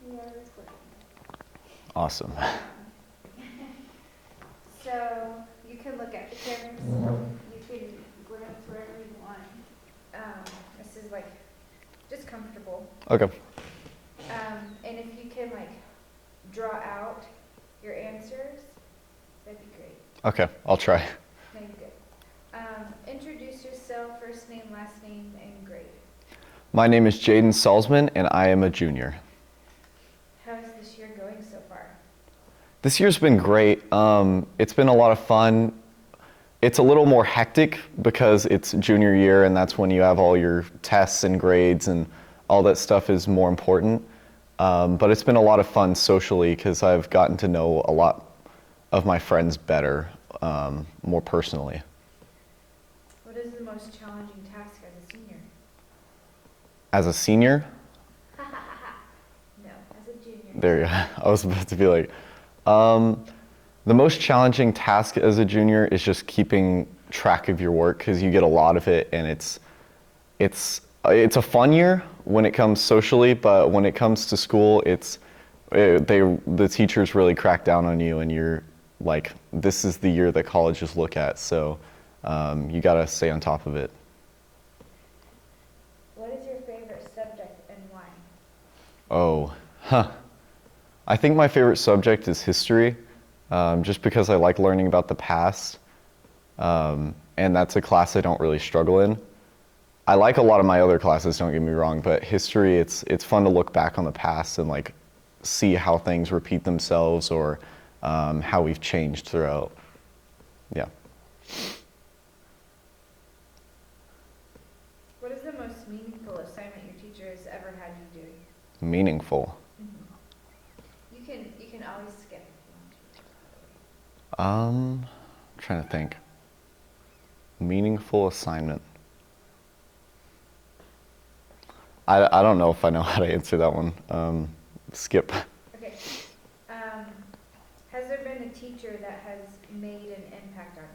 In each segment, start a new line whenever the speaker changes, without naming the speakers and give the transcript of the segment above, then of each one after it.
We are recording.
Awesome.
So you can look at the cameras. You can glance wherever you want. This is like just comfortable.
Okay.
And if you can like draw out your answers, that'd be great.
Okay, I'll try.
No, you're good. Introduce yourself, first name, last name, and grade.
My name is Jaden Salzman, and I am a junior.
How is this year going so far?
This year's been great. It's been a lot of fun. It's a little more hectic because it's junior year, and that's when you have all your tests and grades, and all that stuff is more important. But it's been a lot of fun socially because I've gotten to know a lot of my friends better, more personally.
What is the most challenging task as a senior?
As a senior?
No, as a junior.
There you go. I was about to be like, the most challenging task as a junior is just keeping track of your work because you get a lot of it, and it's a fun year when it comes socially, but when it comes to school, the teachers really crack down on you, and you're like, this is the year that colleges look at, so you gotta stay on top of it.
What is your favorite subject and why?
I think my favorite subject is history, just because I like learning about the past, and that's a class I don't really struggle in. I like a lot of my other classes, don't get me wrong, but history, it's fun to look back on the past and like see how things repeat themselves or how we've changed throughout. Yeah.
What is the most meaningful assignment your teacher has ever had you do?
Meaningful.
You can always skip if you want to.
I'm trying to think. Meaningful assignment. I don't know if I know how to answer that one. Skip.
Okay. Has there been a teacher that has made an impact on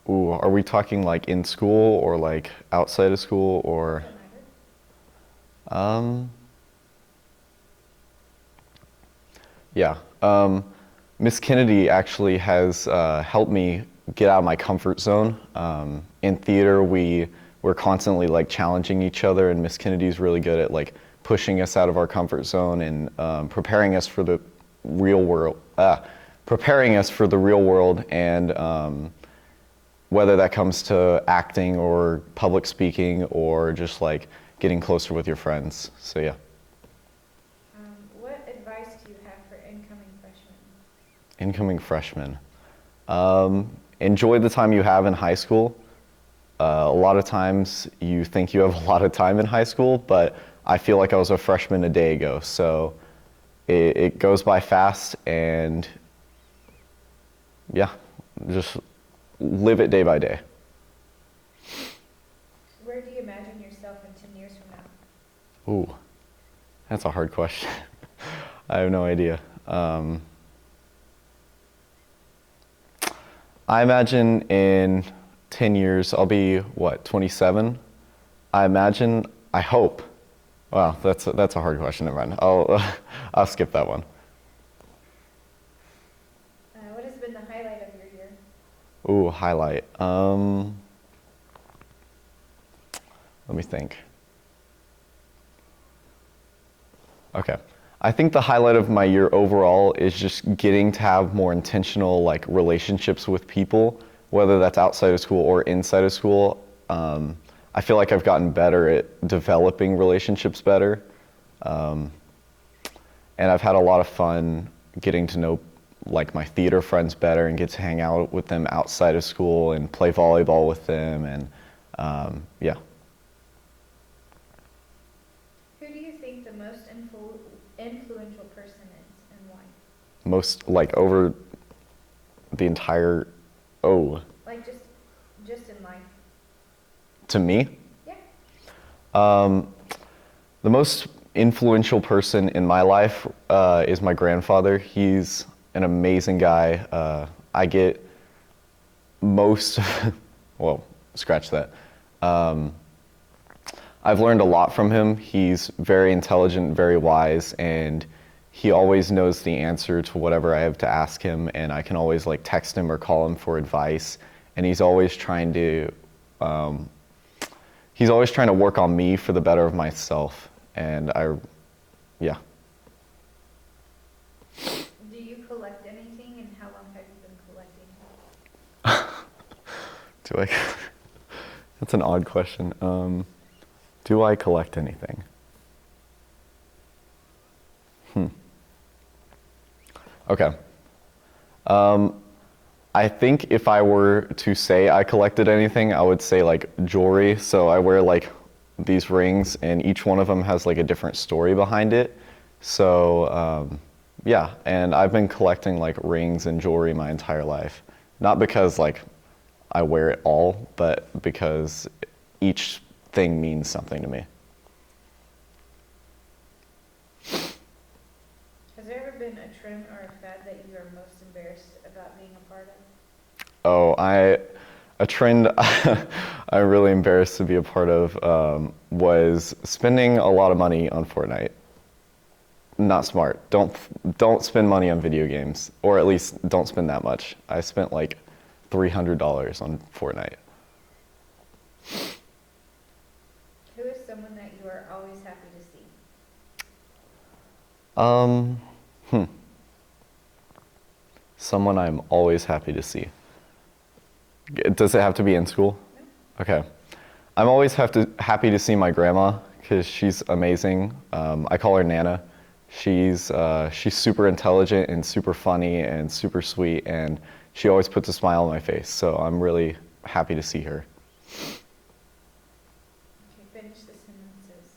you?
Ooh, are we talking like in school or like outside of school or? Yeah. Miss Kennedy actually has helped me get out of my comfort zone. In theater, we're constantly like challenging each other, and Miss Kennedy's really good at like pushing us out of our comfort zone and preparing us for the real world. And whether that comes to acting or public speaking or just like getting closer with your friends. So yeah.
What advice do you have for incoming freshmen?
Incoming freshmen. Enjoy the time you have in high school. A lot of times you think you have a lot of time in high school, but I feel like I was a freshman a day ago. So it goes by fast, and yeah, just live it day by day.
Where do you imagine yourself in 10 years from now?
Ooh, that's a hard question. I have no idea. I imagine in 10 years, I'll be, 27? I hope. Wow, that's a hard question, never mind. I'll skip that one.
What has been the highlight of your year?
Ooh, highlight. Let me think. Okay. I think the highlight of my year overall is just getting to have more intentional like relationships with people, whether that's outside of school or inside of school. I feel like I've gotten better at developing relationships better. And I've had a lot of fun getting to know like my theater friends better and get to hang out with them outside of school and play volleyball with them, and yeah.
Who do you think the most influential person is, and why?
Most like over the entire,
Like just in life.
to me?
Yeah.
The most influential person in my life is my grandfather. He's an amazing guy. I get most, well, scratch that. I've learned a lot from him. He's very intelligent, very wise, and he always knows the answer to whatever I have to ask him, and I can always like text him or call him for advice. And he's always trying to work on me for the better of myself. And yeah.
Do you collect anything, and how long have you been collecting?
That's an odd question. Do I collect anything? Okay. I think if I were to say I collected anything, I would say like jewelry. So I wear like these rings, and each one of them has like a different story behind it. So yeah, and I've been collecting like rings and jewelry my entire life. Not because like I wear it all, but because each thing means something to me.
Has there ever been a trend or a fad that you are most embarrassed about being a part of?
Oh, a trend I'm really embarrassed to be a part of was spending a lot of money on Fortnite. Not smart. Don't spend money on video games, or at least don't spend that much. I spent like $300 on Fortnite.
Who is someone that you are always happy to see?
Someone I'm always happy to see. Does it have to be in school?
No.
Okay. I'm always happy to see my grandma because she's amazing. I call her Nana. She's super intelligent and super funny and super sweet, and she always puts a smile on my face. So I'm really happy to see her.
Okay, finish the sentences.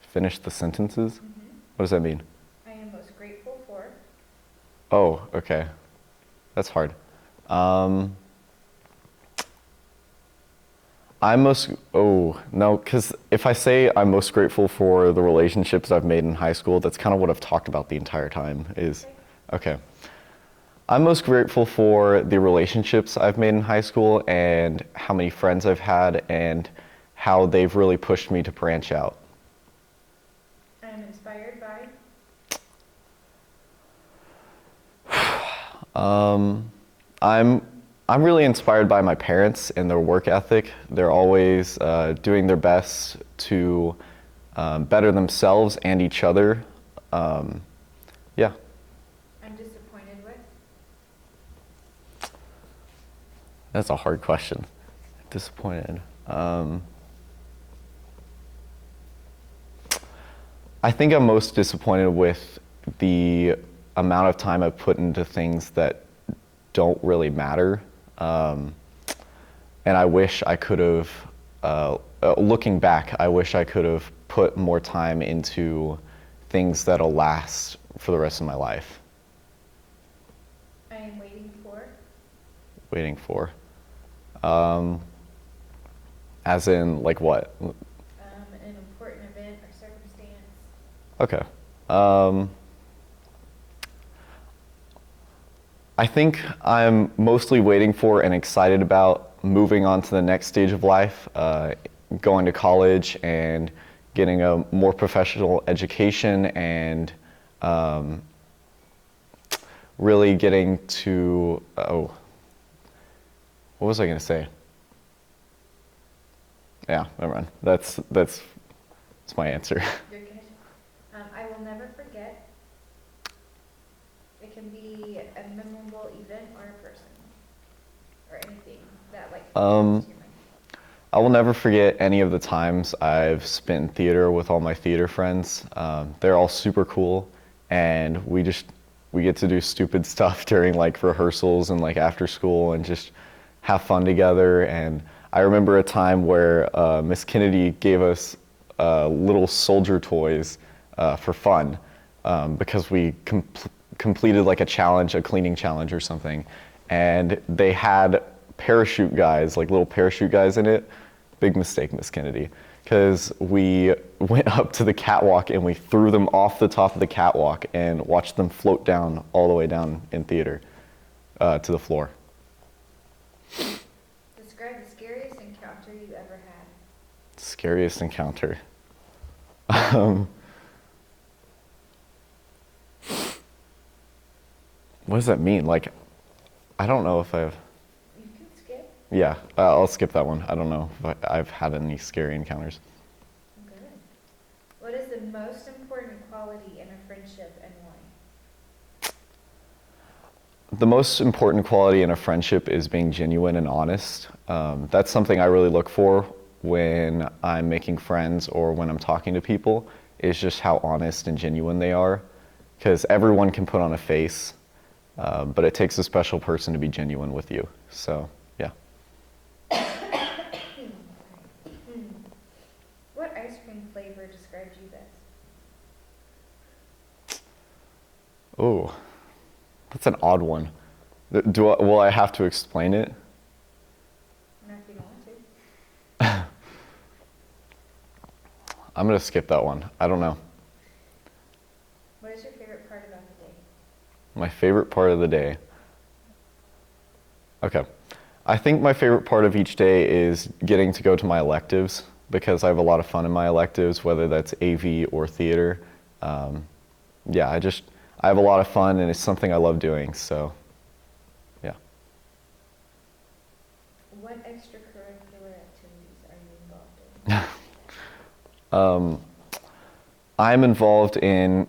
Finish the sentences?
Mm-hmm.
What does that mean?
I am most grateful for.
Oh, okay. That's hard. Because if I say I'm most grateful for the relationships I've made in high school, that's kind of what I've talked about the entire time okay. I'm most grateful for the relationships I've made in high school and how many friends I've had and how they've really pushed me to branch out.
I am inspired by.
I'm really inspired by my parents and their work ethic. They're always doing their best to better themselves and each other. Yeah.
I'm disappointed with.
That's a hard question. Disappointed. I think I'm most disappointed with the amount of time I've put into things that don't really matter. And I wish I could have, looking back, I wish I could have put more time into things that'll last for the rest of my life.
I am waiting for.
Waiting for. As in, like what?
An important event or circumstance.
Okay. I think I'm mostly waiting for and excited about moving on to the next stage of life, going to college and getting a more professional education and really getting to, what was I going to say? Yeah, never mind. That's my answer.
You're good. I will never forget. It can be a memorable event or a person or anything that like comes to your mind.
I will never forget any of the times I've spent in theater with all my theater friends. They're all super cool, and we get to do stupid stuff during like rehearsals and like after school and just have fun together. And I remember a time where Miss Kennedy gave us little soldier toys for fun because we completed like a challenge, a cleaning challenge or something, and they had parachute guys, like little parachute guys in it. Big mistake, Miss Kennedy, because we went up to the catwalk and we threw them off the top of the catwalk and watched them float down all the way down in theater to the floor.
Describe the scariest encounter you ever had.
Scariest encounter. Um, what does that mean? Like, I don't know if I've.
You can skip.
Yeah, I'll skip that one. I don't know if I've had any scary encounters.
Good. What is the most important quality in a friendship and why?
The most important quality in a friendship is being genuine and honest. That's something I really look for when I'm making friends or when I'm talking to people, is just how honest and genuine they are. Because everyone can put on a face, but it takes a special person to be genuine with you. So, yeah.
What ice cream flavor describes you best?
Oh, that's an odd one. Will I have to explain it?
No, if you don't want to.
I'm going to skip that one. I don't know.
What is your favorite part about the day?
My favorite part of the day. Okay. I think my favorite part of each day is getting to go to my electives because I have a lot of fun in my electives, whether that's AV or theater. Yeah, I have a lot of fun and it's something I love doing, so yeah.
What extracurricular activities are you involved in?
I'm involved in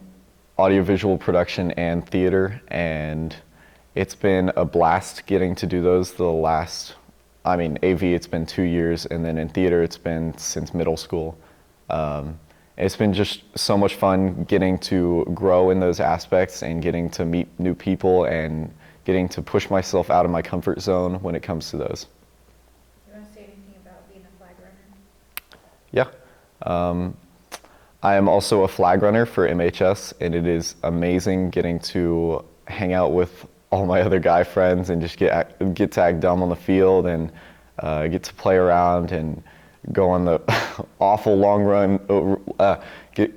audiovisual production and theater, and it's been a blast getting to do those AV it's been 2 years, and then in theater it's been since middle school. It's been just so much fun getting to grow in those aspects and getting to meet new people and getting to push myself out of my comfort zone when it comes to those.
You want to say anything about being a flag runner?
Yeah. I am also a flag runner for MHS, and it is amazing getting to hang out with all my other guy friends and just get to act dumb on the field and get to play around and go on the awful long run, get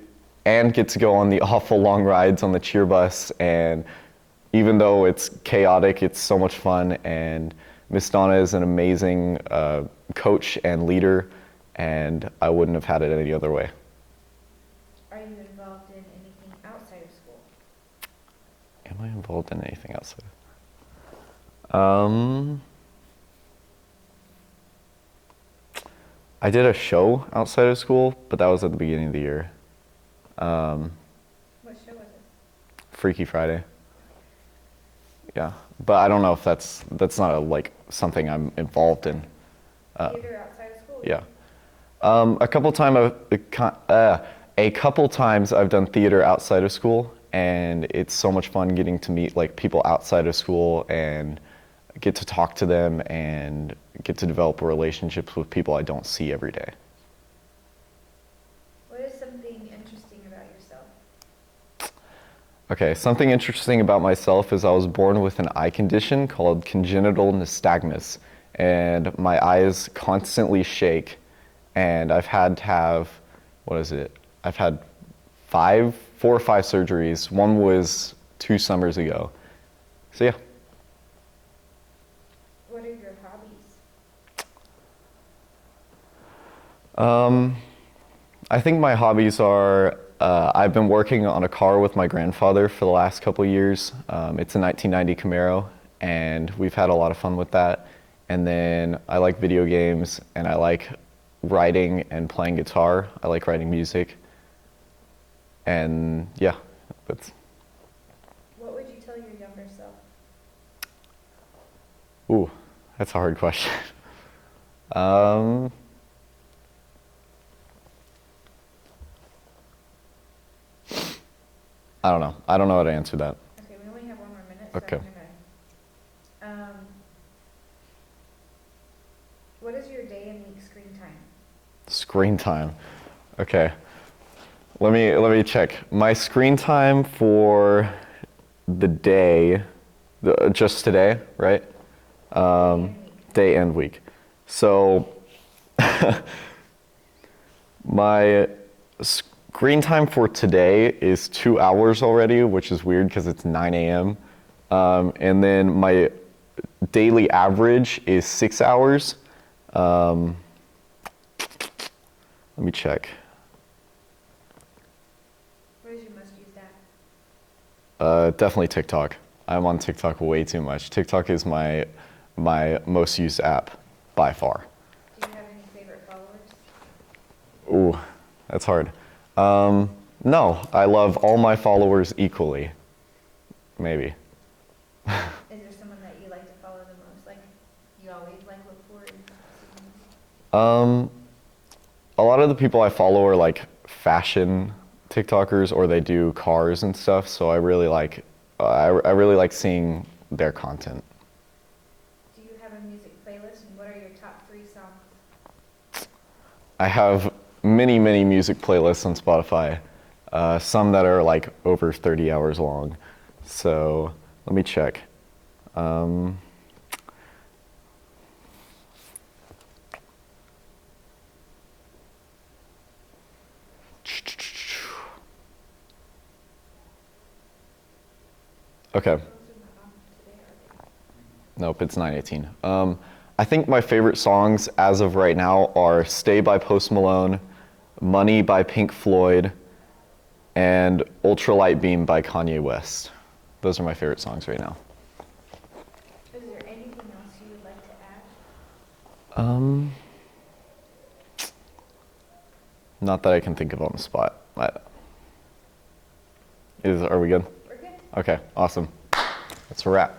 to go on the awful long rides on the cheer bus. And even though it's chaotic, it's so much fun. And Miss Donna is an amazing coach and leader, and I wouldn't have had it any other way.
Are you involved in anything outside of school?
Am I involved in anything outside? I did a show outside of school, but that was at the beginning of the year.
What show was it?
Freaky Friday. Yeah, but I don't know if that's not something I'm involved in.
Theater outside of school?
Yeah. A couple times I've done theater outside of school, and it's so much fun getting to meet people outside of school and get to talk to them and get to develop relationships with people I don't see every day.
What is something interesting about yourself?
Okay, something interesting about myself is I was born with an eye condition called congenital nystagmus, and my eyes constantly shake, and I've had to have, I've had 4 or 5 surgeries. One was 2 summers ago. So yeah.
What are your hobbies?
I think my hobbies are, I've been working on a car with my grandfather for the last couple of years. It's a 1990 Camaro, and we've had a lot of fun with that. And then I like video games, and I like writing and playing guitar. I like writing music. And yeah, that's...
What would you tell your younger self?
Ooh, that's a hard question. I don't know. I don't know how to answer that.
Okay, we only have 1 more minute, so
Okay.
I'm gonna, what is your day and week screen time?
Screen time. Okay. Let me check. My screen time for the day, just today, right? Day and week. So my screen time for today is 2 hours already, which is weird because it's 9 a.m. And then my daily average is 6 hours. Let me check.
What is your most used app?
Definitely TikTok. I'm on TikTok way too much. TikTok is my most used app by far.
Do you have any favorite followers?
Ooh, that's hard. No, I love all my followers equally. Maybe.
Is there someone that you like to follow the most? Like, you always like look for in seeing?
A lot of the people I follow are like fashion TikTokers, or they do cars and stuff. So I really like seeing their content.
Do you have a music playlist, and what are your top 3 songs?
I have many music playlists on Spotify. Some that are like over 30 hours long. So let me check. Okay. Nope, it's 9:18. I think my favorite songs as of right now are Stay by Post Malone, Money by Pink Floyd, and Ultralight Beam by Kanye West. Those are my favorite songs right now.
Is there anything else you would like to add?
Not that I can think of on the spot. Are we good?
We're good.
Okay, awesome. That's a wrap.